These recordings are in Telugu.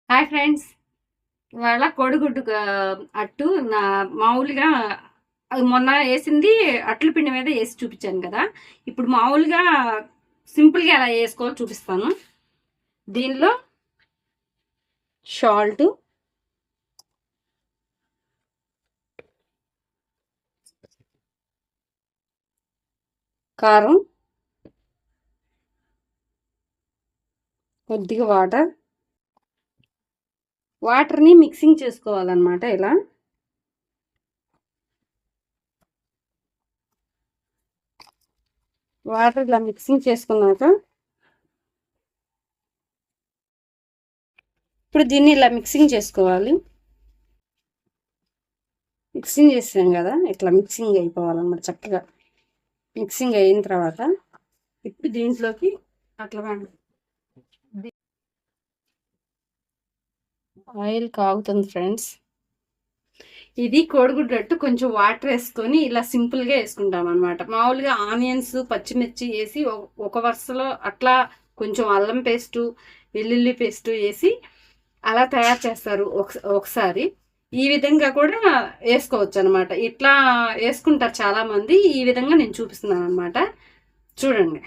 Hi friends. ఇవాళ కోడిగుడ్డు అట్టు మామూలుగా అది మొన్న వేసింది అట్ల పిండి మీద వేసి చూపించాను కదా. ఇప్పుడు మామూలుగా సింపుల్గా ఎలా వేసుకోవాలో చూపిస్తాను. దీనిలో సాల్ట్, కారం, కొద్దిగా వాటర్ని మిక్సింగ్ చేసుకోవాలన్నమాట. ఇలా వాటర్ ఇలా మిక్సింగ్ చేసుకున్నాక ఇప్పుడు దీన్ని ఇలా మిక్సింగ్ చేసుకోవాలి. మిక్సింగ్ చేసాం కదా, ఇట్లా మిక్సింగ్ అయిపోవాలన్నమాట. చక్కగా మిక్సింగ్ అయిన తర్వాత ఇప్పుడు దీంట్లోకి అట్లా ఆయిల్ కాగుతుంది ఫ్రెండ్స్. ఇది కోడిగుడ్డట్టు కొంచెం వాటర్ వేసుకొని ఇలా సింపుల్గా వేసుకుంటాం అనమాట. మామూలుగా ఆనియన్స్, పచ్చిమిర్చి వేసి ఒక వరుసలో అట్లా కొంచెం అల్లం పేస్టు, వెల్లుల్లి పేస్టు వేసి అలా తయారు చేస్తారు ఒకసారి. ఈ విధంగా కూడా వేసుకోవచ్చు అనమాట. ఇట్లా వేసుకుంటారు చాలామంది. ఈ విధంగా నేను చూపిస్తున్నాను అనమాట. చూడండి.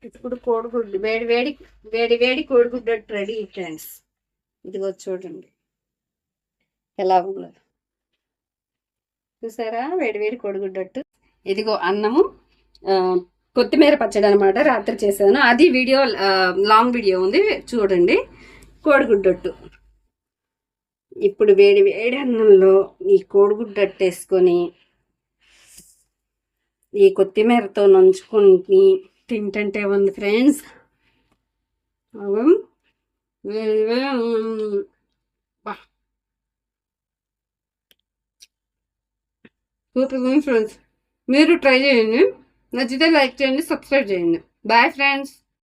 ఇప్పుడు కోడిగుడ్డు వేడి వేడి వేడి వేడి కోడిగుడ్డు రెడీ ఫ్రెండ్స్. ఇదిగో చూడండి ఎలా ఉందో. చూసారా వేడి వేడి కోడిగుడ్డట్టు. ఇదిగో అన్నము, కొత్తిమీర పచ్చడి అనమాట. రాత్రి చేశాను, అది వీడియో లాంగ్ వీడియో ఉంది చూడండి. కోడిగుడ్డట్టు ఇప్పుడు వేడి వేడి అన్నంలో ఈ కోడిగుడ్డట్టు వేసుకొని ఈ కొత్తిమీరతో నంచుకొని తింటంటే ఉంది ఫ్రెండ్స్. సూపర్ ఉంది ఫ్రెండ్స్. మీరు ట్రై చేయండి. నచ్చితే లైక్ చేయండి, సబ్స్క్రైబ్ చేయండి. Bye friends.